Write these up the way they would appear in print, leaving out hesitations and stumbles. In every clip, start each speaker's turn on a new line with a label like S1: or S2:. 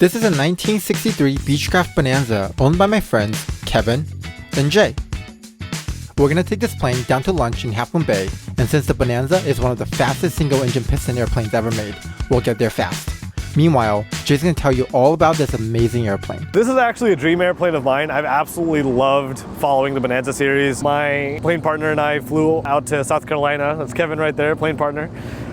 S1: This is a 1963 Beechcraft Bonanza owned by my friends Kevin and Jay. We're going to take this plane down to lunch in Half Moon Bay, and since the Bonanza is one of the fastest single-engine piston airplanes ever made, we'll get there fast. Meanwhile, Jay's going to tell you all about this amazing airplane.
S2: This is actually a dream airplane of mine. I've absolutely loved following the Bonanza series. My plane partner and I flew out to South Carolina. That's Kevin right there, plane partner.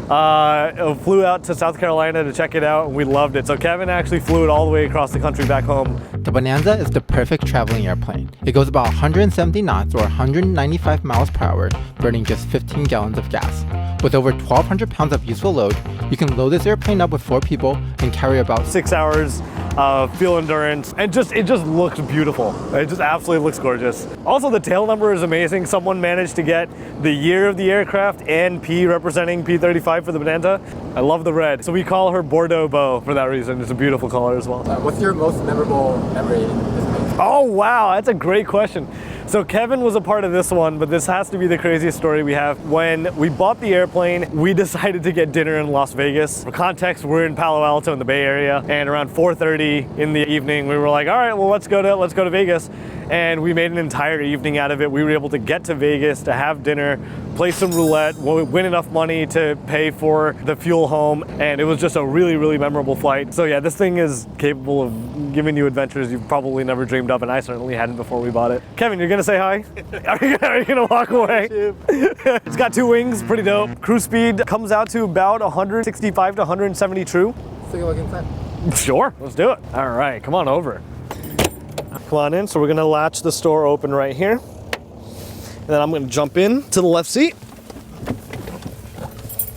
S2: Flew out to South Carolina to check it out, and we loved it. So Kevin actually flew it all the way across the country back home.
S1: The Bonanza is the perfect traveling airplane. It goes about 170 knots or 195 miles per hour, burning just 15 gallons of gas. With over 1,200 pounds of useful load, you can load this airplane up with 4 people and carry about
S2: 6 hours of fuel endurance, and it just looks beautiful. It just absolutely looks gorgeous. Also, the tail number is amazing. Someone managed to get the year of the aircraft and P representing P35 for the Bonanza. I love the red, so we call her Bordeaux Bow for that reason. It's a beautiful color as well.
S3: What's your most memorable memory in this plane?
S2: Oh wow, that's a great question. So Kevin was a part of this one, but this has to be the craziest story we have. When we bought the airplane, we decided to get dinner in Las Vegas. For context, we're in Palo Alto in the Bay Area, and around 4:30 in the evening, we were like, all right, well, let's go to Vegas. And we made an entire evening out of it. We were able to get to Vegas to have dinner, play some roulette, win enough money to pay for the fuel home, and it was just a really, really memorable flight. So yeah, this thing is capable of giving you adventures you've probably never dreamed of, and I certainly hadn't before we bought it. Kevin, you're gonna say hi? Are you gonna walk away? It's got 2 wings, pretty dope. Cruise speed comes out to about 165 to 170 true.
S3: Let's take a look inside.
S2: Sure, let's do it. All right, come on over. Come on in. So we're gonna latch the door open right here. And then I'm gonna jump in to the left seat.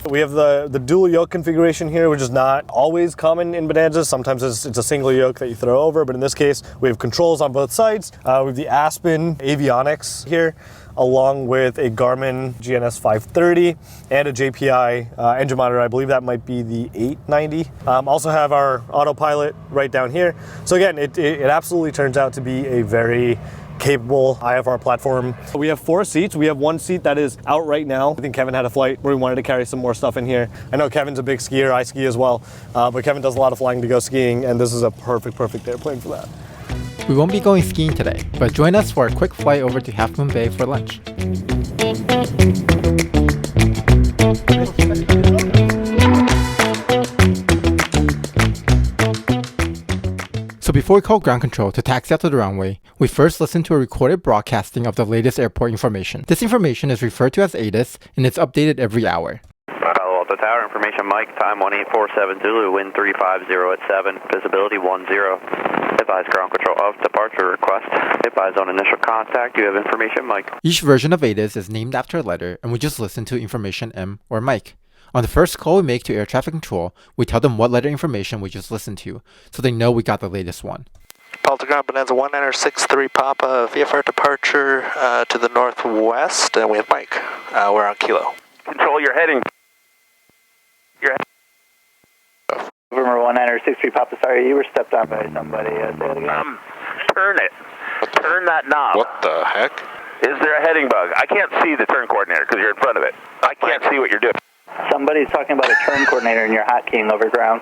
S2: We have the dual yoke configuration here, which is not always common in Bonanzas. Sometimes it's a single yoke that you throw over, but in this case, we have controls on both sides. We have the Aspen avionics here, along with a Garmin GNS 530 and a JPI engine monitor. I believe that might be the 890. Also have our autopilot right down here. So again, it absolutely turns out to be a very capable IFR platform. We have 4 seats. We have 1 seat that is out right now. I think Kevin had a flight where we wanted to carry some more stuff in here. I know Kevin's a big skier. I ski as well, but Kevin does a lot of flying to go skiing, and this is a perfect airplane for that.
S1: We won't be going skiing today, but join us for a quick flight over to Half Moon Bay for lunch. So before we call ground control to taxi out to the runway, we first listen to a recorded broadcasting of the latest airport information. This information is referred to as ATIS, and it's updated every hour.
S4: Palo Alto Tower, information Mike, time 1847 Zulu, wind 350 at 7, visibility 10. Advise ground control of departure request. Advise on initial contact, you have information Mike.
S1: Each version of ATIS is named after a letter, and we just listen to information M or Mike. On the first call we make to air traffic control, we tell them what letter information we just listened to, so they know we got the latest one.
S5: Delta Ground Bonanza 1963 Papa, VFR departure to the northwest, and we have Mike. We're on Kilo.
S4: Control your heading.
S6: November 1963 Papa, sorry, you were stepped on by somebody. Say it again.
S4: Turn it. Turn that knob.
S5: What the heck?
S4: Is there a heading bug? I can't see the turn coordinator because you're in front of it. I can't see what you're doing.
S6: Somebody's talking about a turn coordinator and you're hotkeying over ground.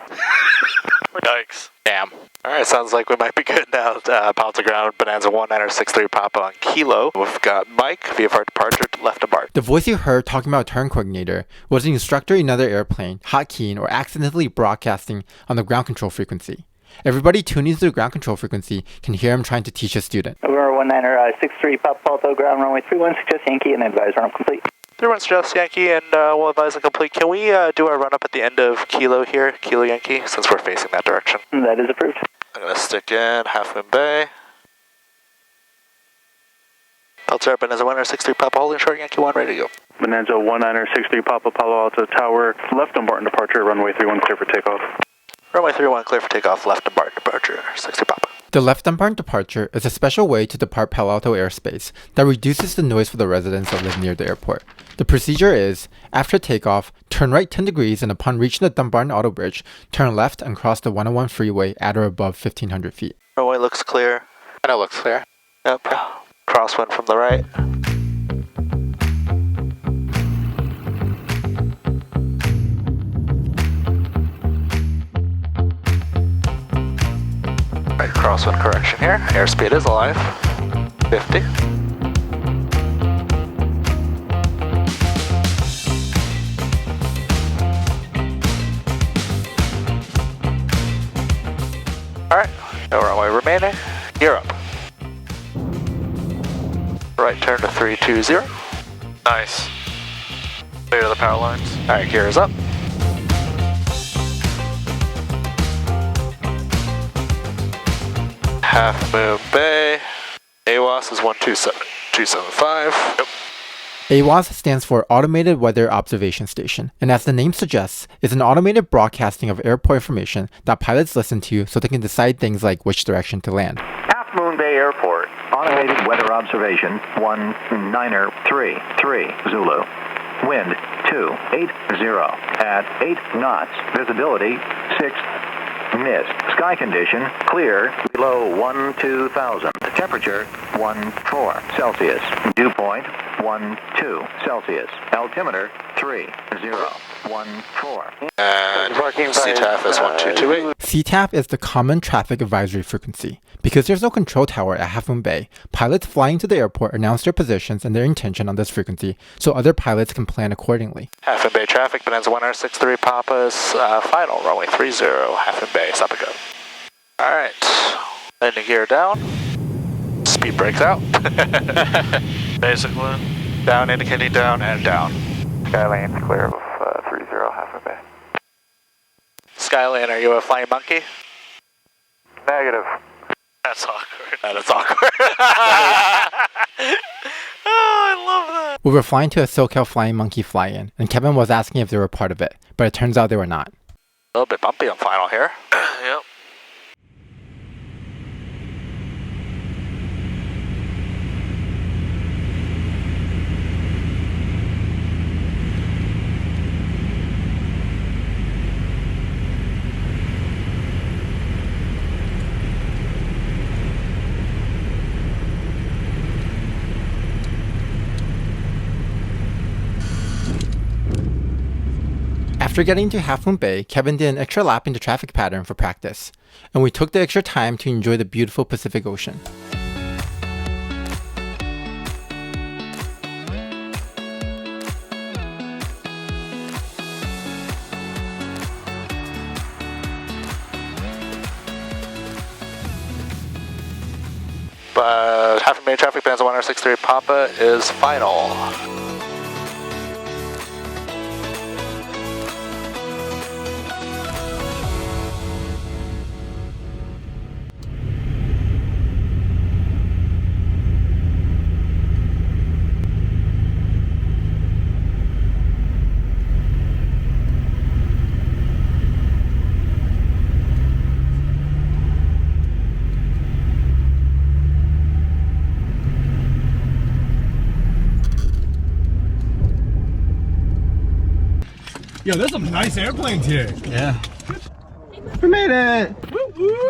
S5: Yikes. Damn. Alright, sounds like we might be good now. Delta Ground Bonanza 1963 Papa on Kilo. We've got Mike, VFR departure to left of BART.
S1: The voice you heard talking about turn coordinator was the instructor in another airplane hotkeying or accidentally broadcasting on the ground control frequency. Everybody tuning to the ground control frequency can hear him trying to teach a student.
S6: November 1963 Papa Alto Ground runway 31 suggest Yankee and advise run up complete.
S5: 31 suggest Yankee, and we'll advise a complete. Can we do our run up at the end of Kilo here, Kilo Yankee, since we're facing that direction?
S6: That is approved.
S5: I'm going to stick in Half Moon Bay. Delta Bonanza 1963 Papa, holding short Yankee 1, ready to go.
S7: Bonanza 1963 Papa, Palo Alto Tower, left on Barton departure, runway 31 clear for takeoff.
S5: Runway 31 clear for takeoff, left to BART departure, 60 Papa.
S1: The left unbarred departure is a special way to depart Palo Alto airspace that reduces the noise for the residents that live near the airport. The procedure is, after takeoff, turn right 10 degrees and upon reaching the Dunbarton Auto Bridge, turn left and cross the 101 freeway at or above 1,500 feet.
S5: Runway looks clear. I know it looks clear. Yep. Crosswind from the right. Alright, crosswind correction here. Airspeed is alive. 50. Alright, no runway remaining. Gear up. Right turn to 320.
S8: Nice. Clear to the power lines.
S5: Alright, gear is up. Half Moon Bay. AWOS is 127.275. Yep.
S1: AWOS stands for Automated Weather Observation Station, and as the name suggests, is an automated broadcasting of airport information that pilots listen to so they can decide things like which direction to land.
S9: Half Moon Bay Airport, automated weather observation 1933 Zulu. Wind 280 at 8 knots. Visibility 6. Mist. Sky condition clear below 2000. Temperature 14 Celsius. Dew point 12 Celsius. Altimeter 3014.
S5: And CTAF is 1228.
S1: CTAF is the Common Traffic Advisory Frequency. Because there's no control tower at Half Moon Bay, pilots flying to the airport announce their positions and their intention on this frequency so other pilots can plan accordingly.
S5: Half Moon Bay traffic, Bonanza 163 Papa is final, runway 30, Half Moon Bay, stop and go. Alright, landing gear down. Speed brakes out.
S8: Basically.
S5: Down, indicating down, and down.
S4: Skylane clear of 30, Half Moon Bay.
S5: Skylane, are you a flying monkey?
S4: Negative.
S8: That's awkward.
S5: That is awkward.
S8: Oh, I love that.
S1: We were flying to a SoCal Flying Monkey fly-in, and Kevin was asking if they were part of it, but it turns out they were not.
S5: A little bit bumpy on final here.
S8: Yep.
S1: After getting to Half Moon Bay, Kevin did an extra lap in the traffic pattern for practice, and we took the extra time to enjoy the beautiful Pacific Ocean.
S5: But Half Moon Bay traffic, Bonanza 163 Papa is final.
S2: Yo, there's some nice airplanes here.
S3: We made it!
S2: Woo woo!